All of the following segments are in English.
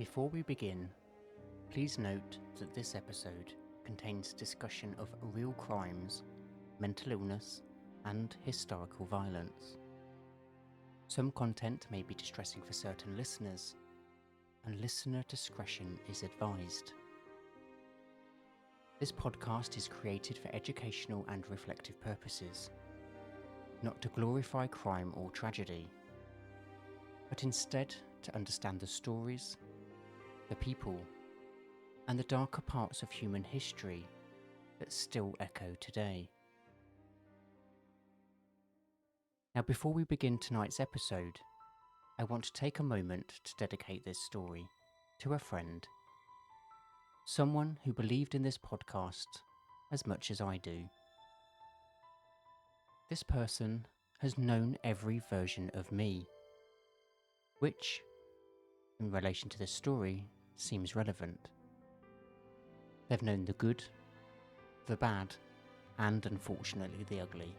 Before we begin, please note that this episode contains discussion of real crimes, mental illness, and historical violence. Some content may be distressing for certain listeners, and listener discretion is advised. This podcast is created for educational and reflective purposes, not to glorify crime or tragedy, but instead to understand the stories, the people, and the darker parts of human history that still echo today. Now, before we begin tonight's episode, I want to take a moment to dedicate this story to a friend, someone who believed in this podcast as much as I do. This person has known every version of me, which, in relation to this story, seems relevant. They've known the good, the bad, and unfortunately the ugly.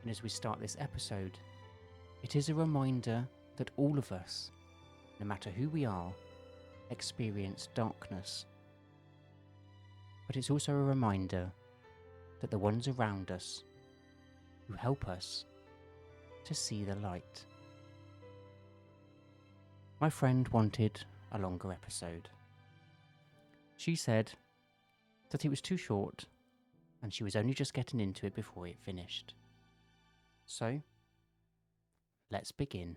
And as we start this episode, it is a reminder that all of us, no matter who we are, experience darkness. But it's also a reminder that the ones around us who help us to see the light. My friend wanted a longer episode. She said that it was too short and she was only just getting into it before it finished. So, let's begin.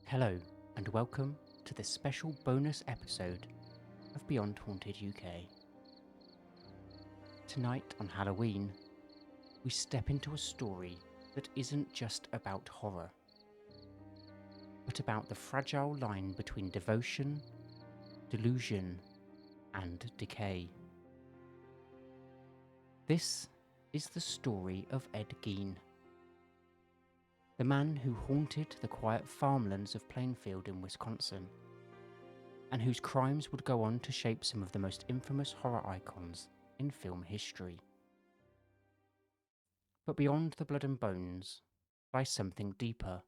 Hello and welcome to this special bonus episode of Beyond Haunted UK. Tonight on Halloween, we step into a story that isn't just about horror, but about the fragile line between devotion, delusion, and decay. This is the story of Ed Gein, the man who haunted the quiet farmlands of Plainfield in Wisconsin, and whose crimes would go on to shape some of the most infamous horror icons in film history. But beyond the blood and bones lies something deeper.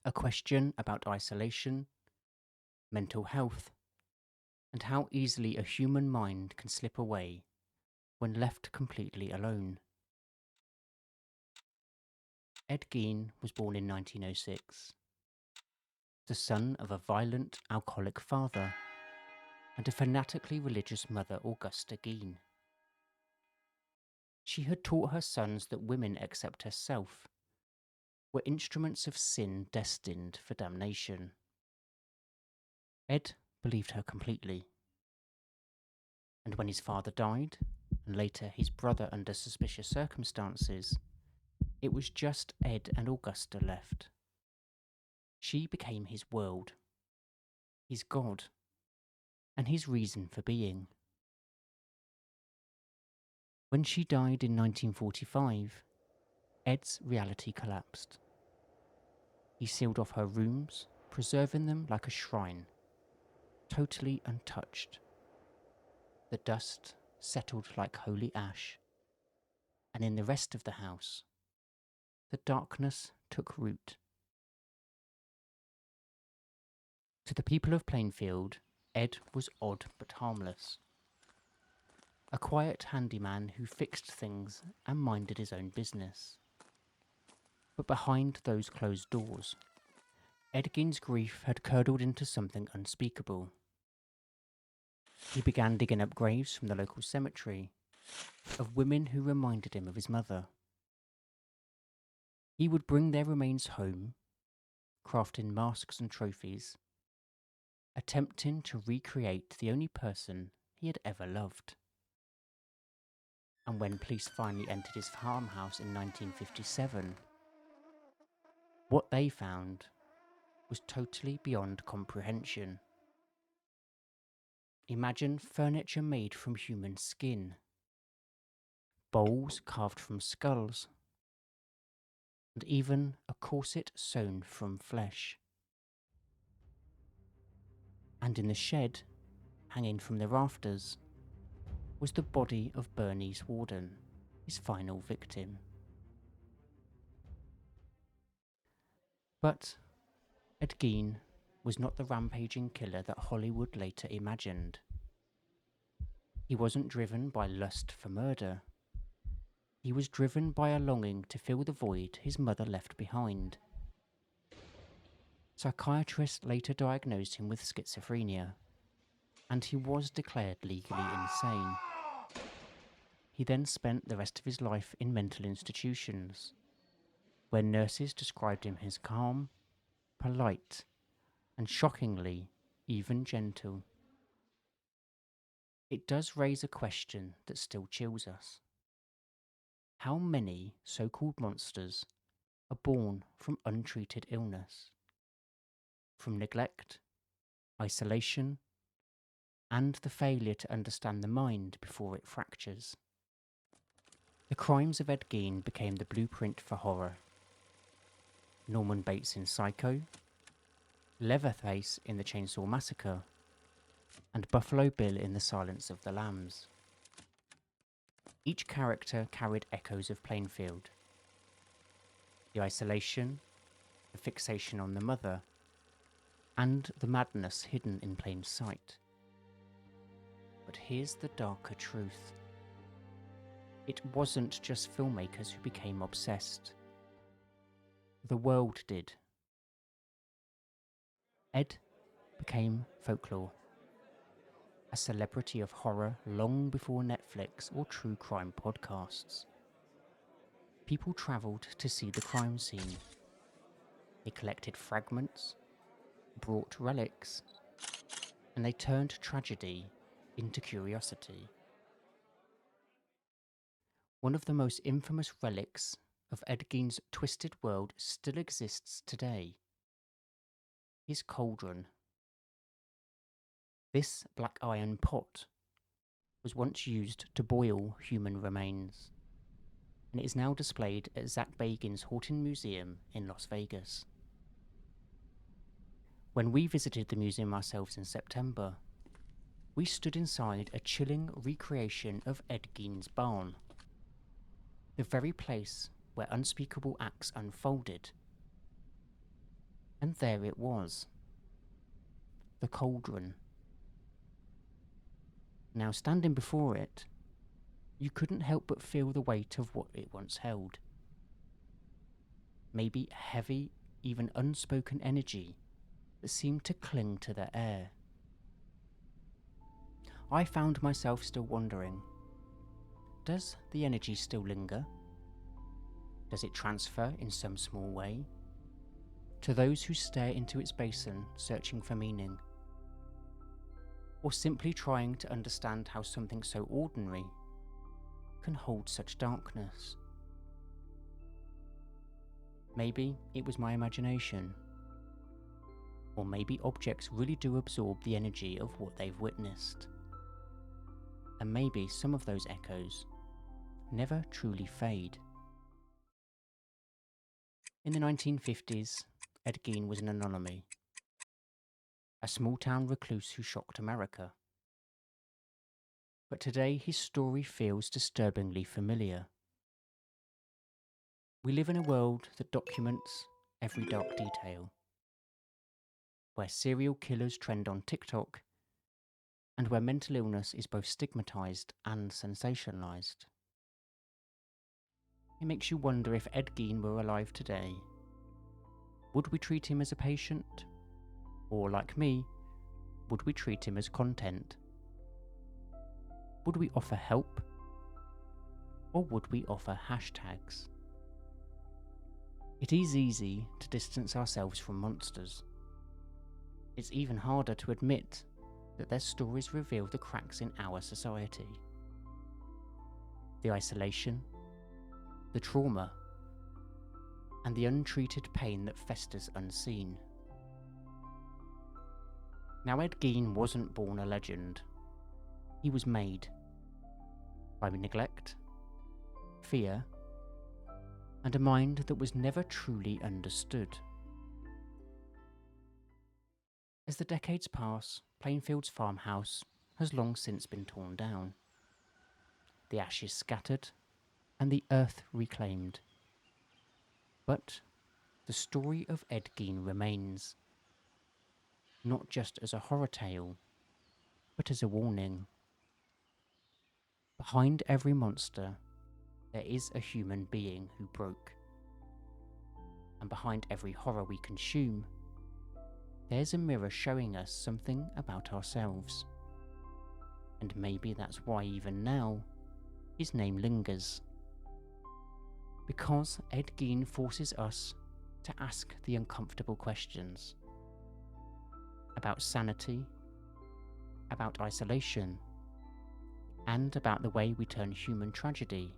A question about isolation, mental health, and how easily a human mind can slip away when left completely alone. Ed Gein was born in 1906, the son of a violent alcoholic father and a fanatically religious mother, Augusta Gein. She had taught her sons that women except herself were instruments of sin destined for damnation. Ed believed her completely, and when his father died, and later his brother under suspicious circumstances, it was just Ed and Augusta left. She became his world, his God, and his reason for being. When she died in 1945, Ed's reality collapsed. He sealed off her rooms, preserving them like a shrine, totally untouched. The dust settled like holy ash, and in the rest of the house, the darkness took root. To the people of Plainfield, Ed was odd but harmless. A quiet handyman who fixed things and minded his own business. But behind those closed doors, Ed Gein's grief had curdled into something unspeakable. He began digging up graves from the local cemetery of women who reminded him of his mother. He would bring their remains home, crafting masks and trophies, attempting to recreate the only person he had ever loved. And when police finally entered his farmhouse in 1957, what they found was totally beyond comprehension. Imagine furniture made from human skin, bowls carved from skulls, and even a corset sewn from flesh. And in the shed, hanging from the rafters, was the body of Bernice Warden, his final victim. But Ed Gein was not the rampaging killer that Hollywood later imagined. He wasn't driven by lust for murder. He was driven by a longing to fill the void his mother left behind. Psychiatrists later diagnosed him with schizophrenia, and he was declared legally insane. He then spent the rest of his life in mental institutions, where nurses described him as calm, polite, and shockingly, even gentle. It does raise a question that still chills us. How many so-called monsters are born from untreated illness, from neglect, isolation, and the failure to understand the mind before it fractures? The crimes of Ed Gein became the blueprint for horror. Norman Bates in Psycho, Leatherface in the Chainsaw Massacre, and Buffalo Bill in The Silence of the Lambs. Each character carried echoes of Plainfield. The isolation, the fixation on the mother, and the madness hidden in plain sight. But here's the darker truth. It wasn't just filmmakers who became obsessed. The world did. Ed became folklore, a celebrity of horror long before Netflix or true crime podcasts. People travelled to see the crime scene. They collected fragments, brought relics, and they turned tragedy into curiosity. One of the most infamous relics of Ed Gein's twisted world still exists today. His cauldron. This black iron pot was once used to boil human remains, and it is now displayed at Zach Bagan's Haunting Museum in Las Vegas. When we visited the museum ourselves in September, we stood inside a chilling recreation of Ed Gein's barn, the very place where unspeakable acts unfolded. And there it was, the cauldron. Now, standing before it, you couldn't help but feel the weight of what it once held. Maybe heavy, even unspoken energy that seemed to cling to the air. I found myself still wondering, does the energy still linger? Does it transfer in some small way to those who stare into its basin searching for meaning? Or simply trying to understand how something so ordinary can hold such darkness? Maybe it was my imagination. Or maybe objects really do absorb the energy of what they've witnessed. And maybe some of those echoes never truly fade. In the 1950s, Ed Gein was an anomaly. A small-town recluse who shocked America. But today his story feels disturbingly familiar. We live in a world that documents every dark detail, where serial killers trend on TikTok, and where mental illness is both stigmatized and sensationalized. It makes you wonder, if Ed Gein were alive today, would we treat him as a patient? Or, like me, would we treat him as content? Would we offer help? Or would we offer hashtags? It is easy to distance ourselves from monsters. It's even harder to admit that their stories reveal the cracks in our society. The isolation, the trauma, and the untreated pain that festers unseen. Now, Ed Gein wasn't born a legend. He was made by neglect, fear, and a mind that was never truly understood. As the decades pass, Plainfield's farmhouse has long since been torn down, the ashes scattered, and the earth reclaimed. But the story of Ed Gein remains, not just as a horror tale, but as a warning. Behind every monster, there is a human being who broke. And behind every horror we consume, there's a mirror showing us something about ourselves. And maybe that's why even now, his name lingers. Because Ed Gein forces us to ask the uncomfortable questions. About sanity, about isolation, and about the way we turn human tragedy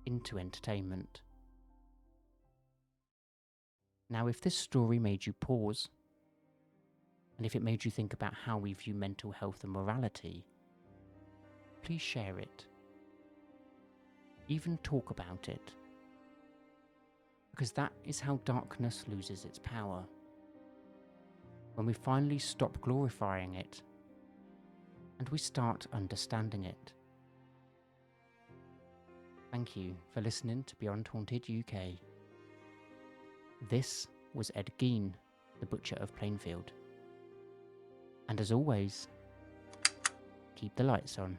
into entertainment. Now, if this story made you pause, and if it made you think about how we view mental health and morality, please share it. Even talk about it. Because that is how darkness loses its power. When we finally stop glorifying it, and we start understanding it. Thank you for listening to Beyond Haunted UK. This was Ed Gein, the Butcher of Plainfield. And as always, keep the lights on.